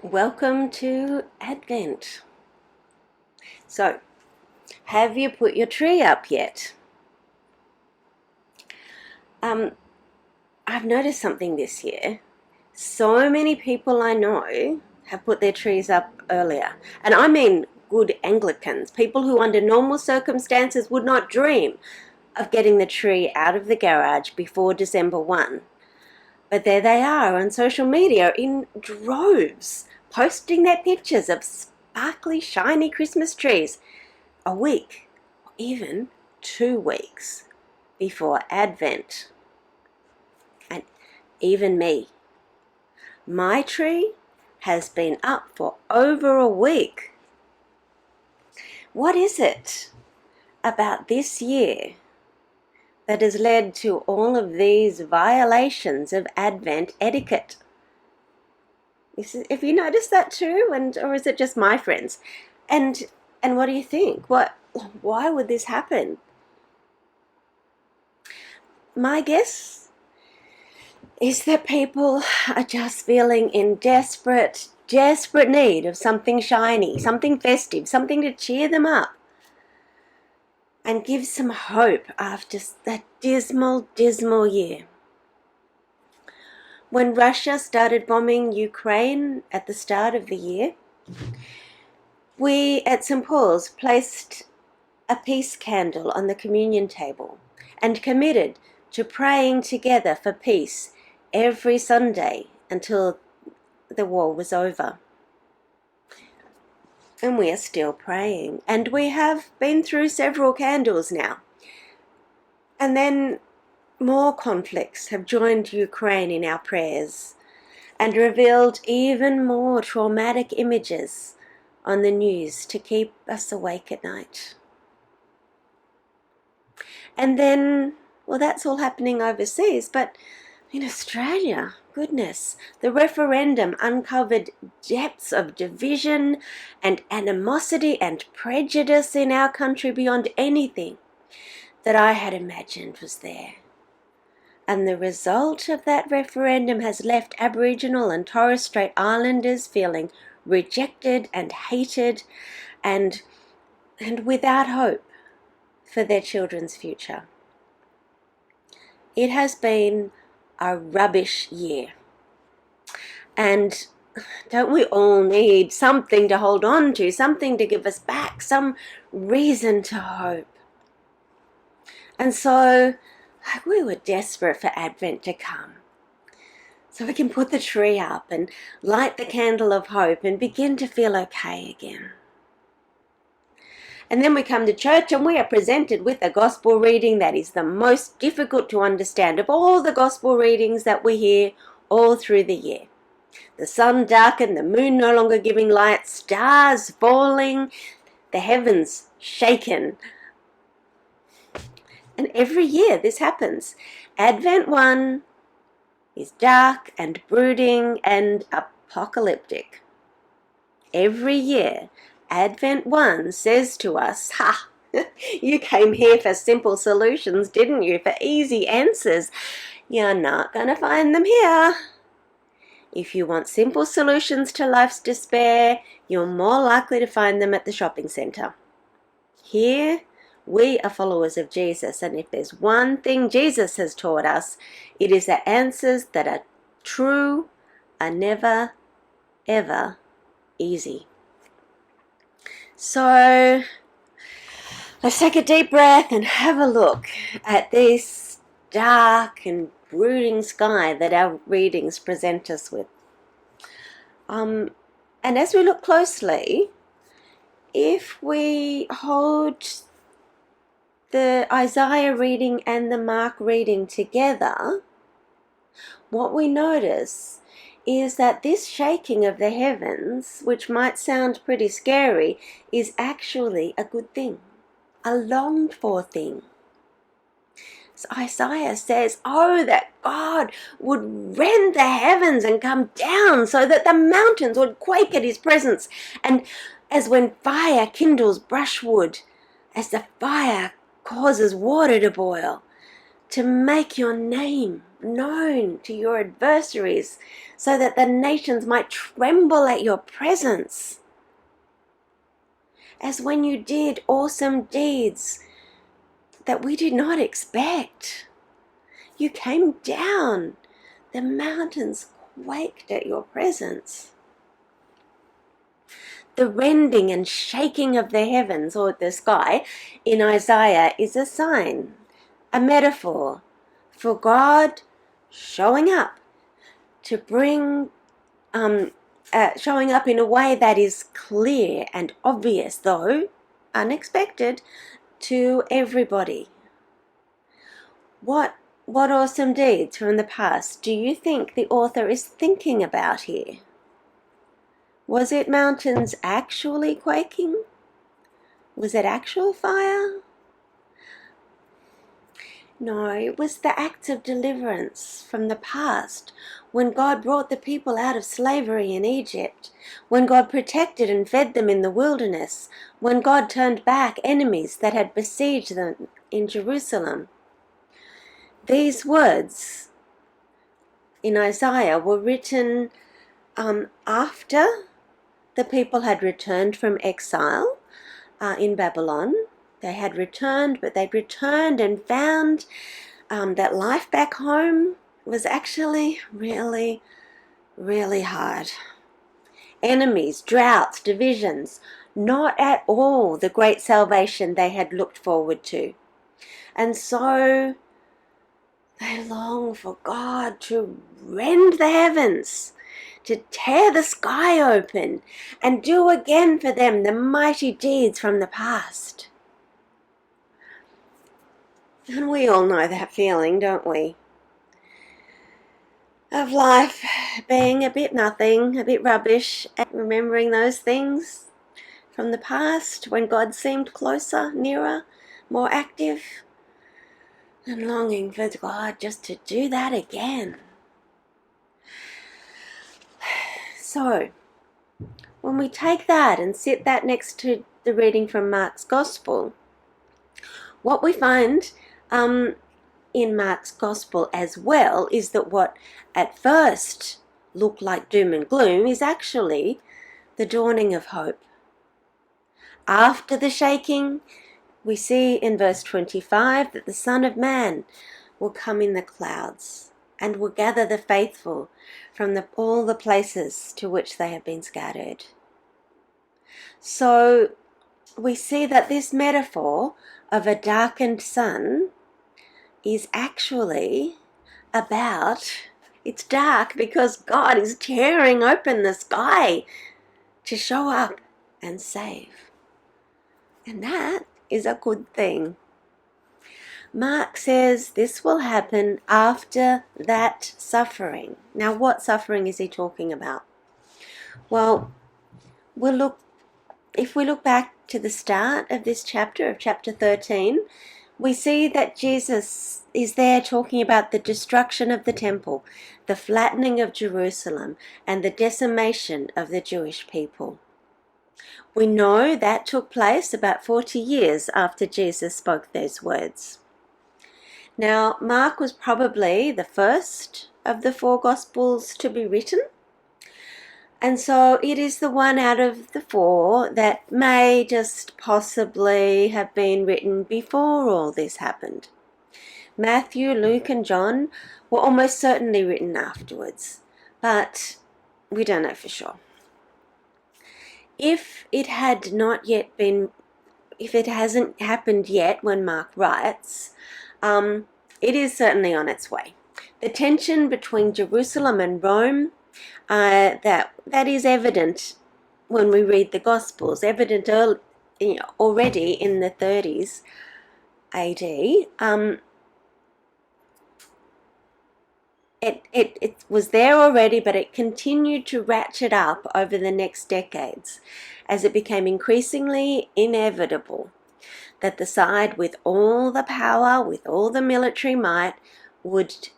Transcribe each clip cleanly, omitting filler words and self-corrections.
Welcome to Advent. So, have you put your tree up yet? I've noticed something this year. So many people I know have put their trees up earlier. And I mean good Anglicans, people who under normal circumstances would not dream of getting the tree out of the garage before December 1. But there they are on social media in droves, posting their pictures of sparkly, shiny Christmas trees a week, or even 2 weeks before Advent. And even me, my tree has been up for over a week. What is it about this year that has led to all of these violations of Advent etiquette? Have you noticed that too, or is it just my friends? And what do you think? Why would this happen? My guess is that people are just feeling in desperate need of something shiny, something festive, something to cheer them up and give some hope after that dismal year. When Russia started bombing Ukraine at the start of the year, we at St. Paul's placed a peace candle on the communion table and committed to praying together for peace every Sunday until the war was over. And we are still praying, and we have been through several candles now. And then more conflicts have joined Ukraine in our prayers and revealed even more traumatic images on the news to keep us awake at night. And then, well, that's all happening overseas, but in Australia, goodness, the referendum uncovered depths of division and animosity and prejudice in our country beyond anything that I had imagined was there. And the result of that referendum has left Aboriginal and Torres Strait Islanders feeling rejected and hated and without hope for their children's future. It has been a rubbish year. And don't we all need something to hold on to, something to give us back, some reason to hope? And so we were desperate for Advent to come, so we can put the tree up and light the candle of hope and begin to feel okay again. And then we come to church and we are presented with a gospel reading that is the most difficult to understand of all the gospel readings that we hear all through the year. The sun darkened, the moon no longer giving light, stars falling, the heavens shaken. And every year this happens. Advent 1 is dark and brooding and apocalyptic. Every year, Advent 1 says to us, "Ha! You came here for simple solutions, didn't you? For easy answers. You're not going to find them here. If you want simple solutions to life's despair, you're more likely to find them at the shopping centre. Here, we are followers of Jesus, and if there's one thing Jesus has taught us, it is that answers that are true are never, ever easy." So let's take a deep breath and have a look at this dark and brooding sky that our readings present us with. And as we look closely, if we hold the Isaiah reading and the Mark reading together, what we notice is that this shaking of the heavens, which might sound pretty scary, is actually a good thing, a longed for thing. So Isaiah says, oh, that God would rend the heavens and come down so that the mountains would quake at his presence. And as when fire kindles brushwood, as the fire causes water to boil, to make your name known to your adversaries, so that the nations might tremble at your presence. As when you did awesome deeds that we did not expect. You came down. The mountains quaked at your presence. The rending and shaking of the heavens or the sky in Isaiah is a sign, a metaphor for God showing up to bring, showing up in a way that is clear and obvious, though unexpected, to everybody. What awesome deeds from the past do you think the author is thinking about here? Was it mountains actually quaking? Was it actual fire? No, it was the acts of deliverance from the past, when God brought the people out of slavery in Egypt, when God protected and fed them in the wilderness, when God turned back enemies that had besieged them in Jerusalem. These words in Isaiah were written after the people had returned from exile in Babylon. They had returned, but they'd returned and found that life back home was actually really, really hard. Enemies, droughts, divisions, not at all the great salvation they had looked forward to. And so they long for God to rend the heavens, to tear the sky open, and do again for them the mighty deeds from the past. And we all know that feeling, don't we? Of life being a bit nothing, a bit rubbish, and remembering those things from the past when God seemed closer, nearer, more active, and longing for God just to do that again. So, when we take that and sit that next to the reading from Mark's Gospel, what we find in Mark's Gospel as well is that what at first looked like doom and gloom is actually the dawning of hope. After the shaking, we see in verse 25 that the Son of Man will come in the clouds and will gather the faithful from all the places to which they have been scattered. So we see that this metaphor of a darkened sun is actually about, it's dark because God is tearing open the sky to show up and save. And that is a good thing. Mark says this will happen after that suffering. Now, what suffering is he talking about? Well, if we look back to the start of this chapter, of chapter 13, we see that Jesus is there talking about the destruction of the temple, the flattening of Jerusalem, and the decimation of the Jewish people. We know that took place about 40 years after Jesus spoke those words. Now, Mark was probably the first of the four Gospels to be written, and so it is the one out of the four that may just possibly have been written before all this happened. Matthew, Luke, and John were almost certainly written afterwards, but we don't know for sure. If it hasn't happened yet when Mark writes, it is certainly on its way. The tension between Jerusalem and Rome, that is evident when we read the Gospels, evident already in the 30s AD. It was there already, but it continued to ratchet up over the next decades as it became increasingly inevitable that the side with all the power, with all the military might, would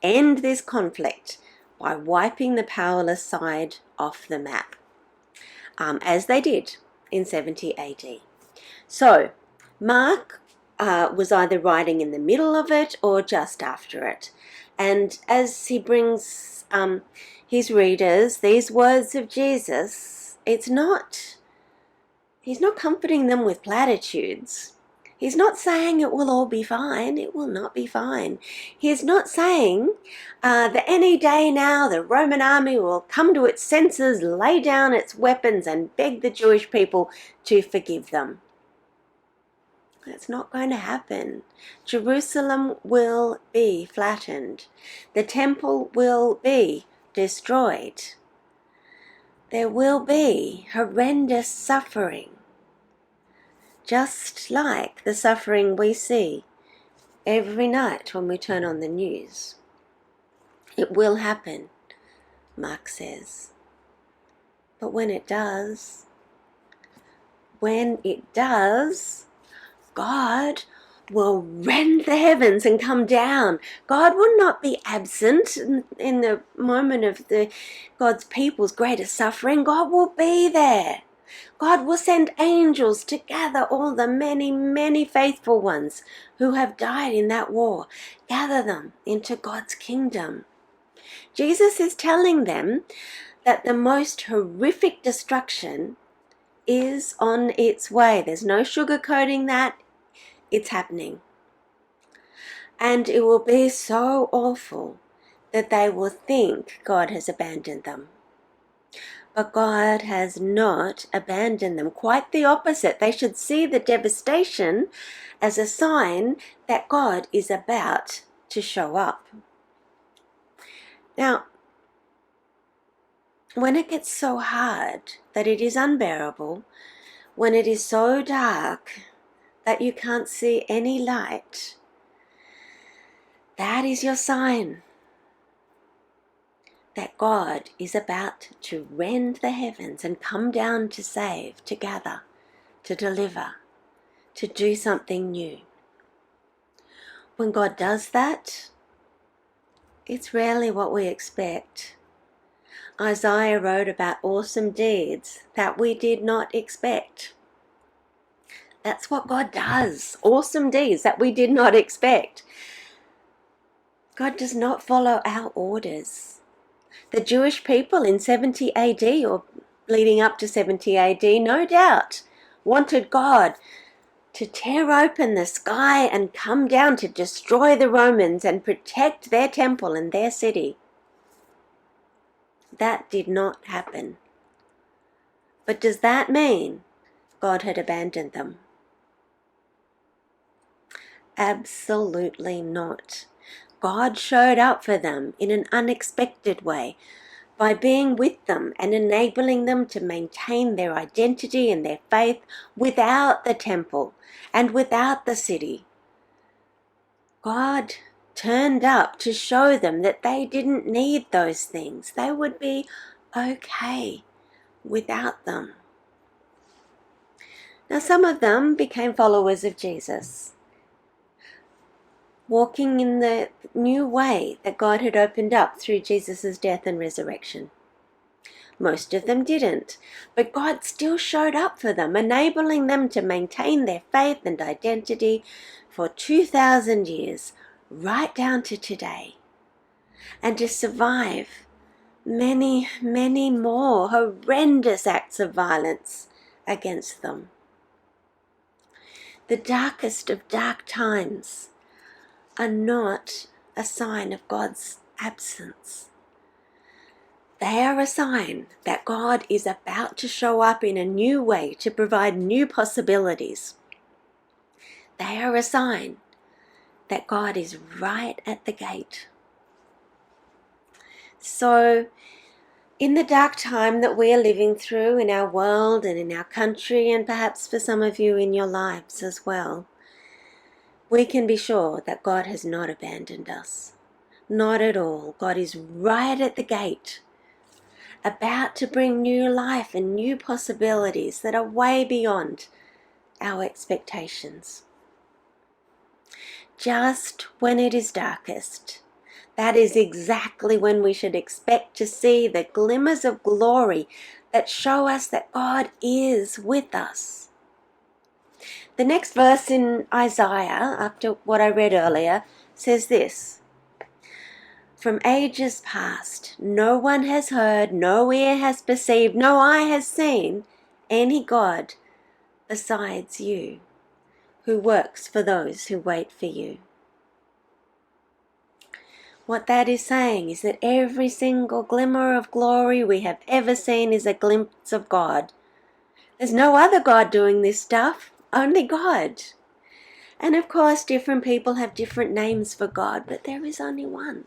end this conflict by wiping the powerless side off the map, as they did in 70 AD. So Mark was either writing in the middle of it or just after it. And as he brings his readers these words of Jesus, he's not comforting them with platitudes. He's not saying it will all be fine. It will not be fine. He's not saying that any day now the Roman army will come to its senses, lay down its weapons and beg the Jewish people to forgive them. That's not going to happen. Jerusalem will be flattened. The temple will be destroyed. There will be horrendous suffering, just like the suffering we see every night when we turn on the news. It will happen, Mark says. But when it does, God will rend the heavens and come down. God will not be absent in the moment of God's people's greatest suffering. God will be there. God will send angels to gather all the many, many faithful ones who have died in that war, gather them into God's kingdom. Jesus is telling them that the most horrific destruction is on its way. There's no sugarcoating that. It's happening. And it will be so awful that they will think God has abandoned them. But God has not abandoned them. Quite the opposite. They should see the devastation as a sign that God is about to show up. Now, when it gets so hard that it is unbearable, when it is so dark that you can't see any light, that is your sign that God is about to rend the heavens and come down to save, to gather, to deliver, to do something new. When God does that, it's rarely what we expect. Isaiah wrote about awesome deeds that we did not expect. That's what God does, awesome deeds that we did not expect. God does not follow our orders. The Jewish people in 70 AD or leading up to 70 AD, no doubt, wanted God to tear open the sky and come down to destroy the Romans and protect their temple and their city. That did not happen. But does that mean God had abandoned them? Absolutely not. God showed up for them in an unexpected way by being with them and enabling them to maintain their identity and their faith without the temple and without the city. God turned up to show them that they didn't need those things. They would be okay without them. Now, some of them became followers of Jesus, walking in the new way that God had opened up through Jesus' death and resurrection. Most of them didn't, but God still showed up for them, enabling them to maintain their faith and identity for 2,000 years, right down to today, and to survive many, many more horrendous acts of violence against them. The darkest of dark times are not a sign of God's absence. They are a sign that God is about to show up in a new way to provide new possibilities. They are a sign that God is right at the gate. So, in the dark time that we are living through in our world and in our country, and perhaps for some of you in your lives as well, we can be sure that God has not abandoned us. Not at all. God is right at the gate, about to bring new life and new possibilities that are way beyond our expectations. Just when it is darkest, that is exactly when we should expect to see the glimmers of glory that show us that God is with us. The next verse in Isaiah, after what I read earlier, says this: from ages past, no one has heard, no ear has perceived, no eye has seen any God besides you, who works for those who wait for you. What that is saying is that every single glimmer of glory we have ever seen is a glimpse of God. There's no other God doing this stuff, only God. And of course, different people have different names for God, but there is only one.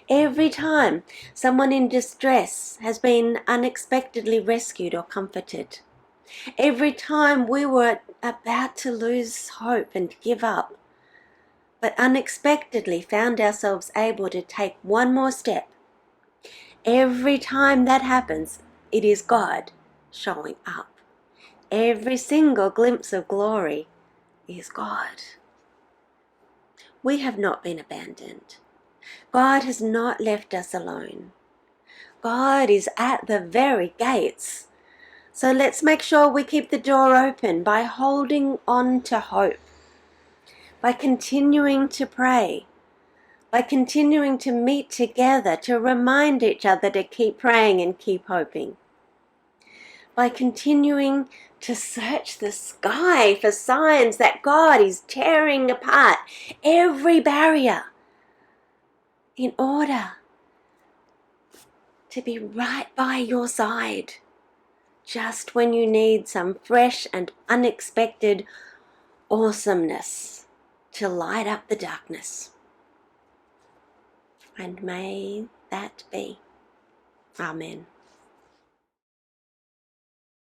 Every time someone in distress has been unexpectedly rescued or comforted, every time we were about to lose hope and give up, but unexpectedly found ourselves able to take one more step, every time that happens, it is God showing up. Every single glimpse of glory is God. We have not been abandoned. God has not left us alone. God is at the very gates. So let's make sure we keep the door open by holding on to hope, by continuing to pray, by continuing to meet together to remind each other to keep praying and keep hoping, by continuing to search the sky for signs that God is tearing apart every barrier in order to be right by your side just when you need some fresh and unexpected awesomeness to light up the darkness. And may that be. Amen.